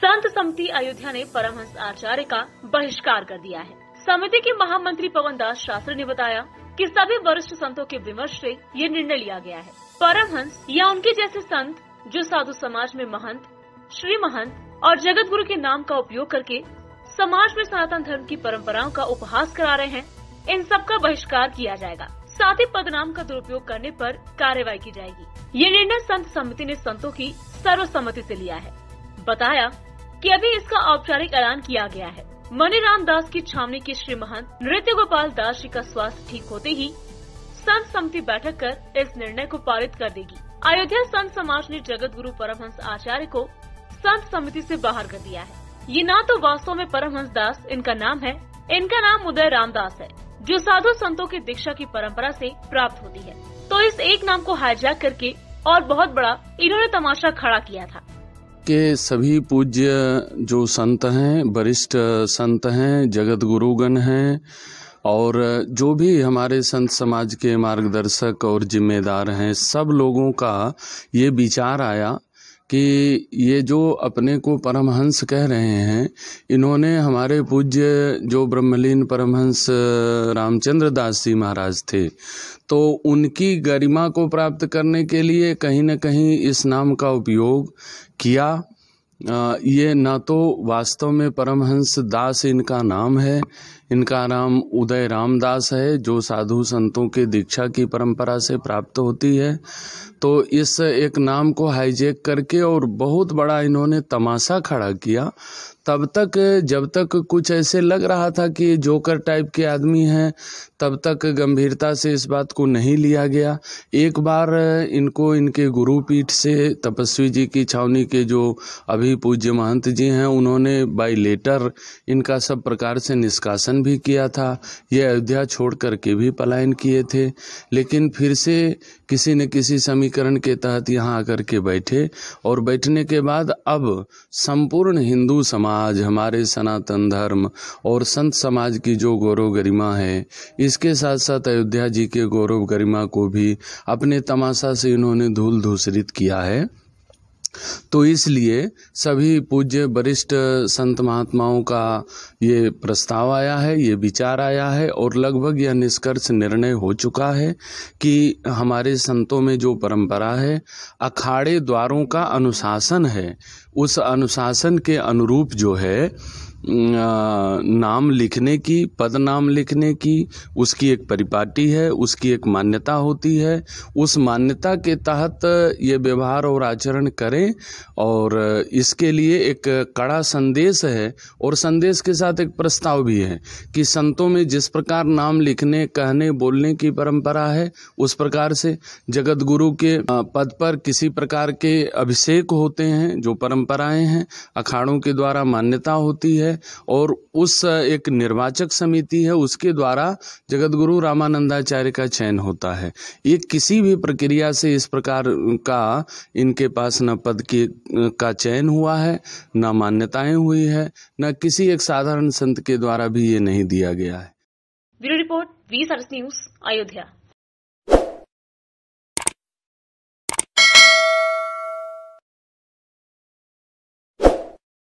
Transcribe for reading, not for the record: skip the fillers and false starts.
संत समिति अयोध्या ने परमहंस आचार्य का बहिष्कार कर दिया है। समिति के महामंत्री पवन दास शास्त्री ने बताया कि सभी वरिष्ठ संतों के विमर्श से ये निर्णय लिया गया है। परमहंस या उनके जैसे संत जो साधु समाज में महंत, श्री महंत और जगत गुरु के नाम का उपयोग करके समाज में सनातन धर्म की परंपराओं का उपहास करा रहे हैं, इन सब का बहिष्कार किया जाएगा। साथ ही पदनाम का दुरुपयोग करने पर कार्रवाई की जाएगी। ये निर्णय संत समिति ने संतों की सर्वसम्मति से लिया है। बताया कि अभी इसका औपचारिक ऐलान किया गया है। मणिराम दास की छावनी के श्री महंत नृत्य गोपाल दास जी का स्वास्थ्य ठीक होते ही संत समिति बैठक कर इस निर्णय को पारित कर देगी। अयोध्या संत समाज ने जगत गुरु परमहंस आचार्य को संत समिति से बाहर कर दिया है। ये ना तो वास्तव में परमहंस दास इनका नाम है, इनका नाम उदय रामदास है, जो साधु संतों की दीक्षा की परंपरा से प्राप्त होती है। तो इस एक नाम को हाईजैक करके और बहुत बड़ा इन्होंने तमाशा खड़ा किया था के सभी पूज्य जो संत हैं, वरिष्ठ संत हैं, जगत गुरुगण हैं और जो भी हमारे संत समाज के मार्गदर्शक और जिम्मेदार हैं, सब लोगों का ये विचार आया कि ये जो अपने को परमहंस कह रहे हैं, इन्होंने हमारे पूज्य जो ब्रह्मलीन परमहंस रामचंद्र दास जी महाराज थे, तो उनकी गरिमा को प्राप्त करने के लिए कहीं न कहीं इस नाम का उपयोग किया। ये ना तो वास्तव में परमहंस दास इनका नाम है, इनका नाम उदय रामदास है, जो साधु संतों के दीक्षा की परंपरा से प्राप्त होती है। तो इस एक नाम को हाईजैक करके और बहुत बड़ा इन्होंने तमाशा खड़ा किया। तब तक जब तक कुछ ऐसे लग रहा था कि ये जोकर टाइप के आदमी हैं, तब तक गंभीरता से इस बात को नहीं लिया गया। एक बार इनको इनके गुरुपीठ से तपस्वी जी की छावनी के जो अभी पूज्य महंत जी हैं, उन्होंने बाई लेटर इनका सब प्रकार से निष्कासन भी किया था। ये अयोध्या छोड़ करके भी पलायन किए थे, लेकिन फिर से किसी न किसी समीकरण के तहत यहाँ आकर के बैठे और बैठने के बाद अब संपूर्ण हिंदू समाज, हमारे सनातन धर्म और संत समाज की जो गौरव गरिमा है, इसके साथ साथ अयोध्या जी के गौरव गरिमा को भी अपने तमाशा से इन्होंने धूल धूसरित किया है। तो इसलिए सभी पूज्य वरिष्ठ संत महात्माओं का ये प्रस्ताव आया है, ये विचार आया है और लगभग यह निष्कर्ष निर्णय हो चुका है कि हमारे संतों में जो परंपरा है, अखाड़े द्वारों का अनुशासन है, उस अनुशासन के अनुरूप जो है नाम लिखने की, पद नाम लिखने की, उसकी एक परिपाटी है, उसकी एक मान्यता होती है। उस मान्यता के तहत ये व्यवहार और आचरण करें और इसके लिए एक कड़ा संदेश है और संदेश के साथ एक प्रस्ताव भी है कि संतों में जिस प्रकार नाम लिखने, कहने, बोलने की परंपरा है, उस प्रकार से जगत गुरु के पद पर किसी प्रकार के अभिषेक होते हैं, जो परंपराएं हैं, अखाड़ों के द्वारा मान्यता होती है और उस एक निर्वाचक समिति है, उसके द्वारा जगत गुरु रामानंदाचार्य का चयन होता है। ये किसी भी प्रक्रिया से इस प्रकार का इनके पास न पद का चयन हुआ है, न मान्यताएं हुई है, न किसी एक साधारण संत के द्वारा भी ये नहीं दिया गया है। Bureau report, V news, Ayodhya.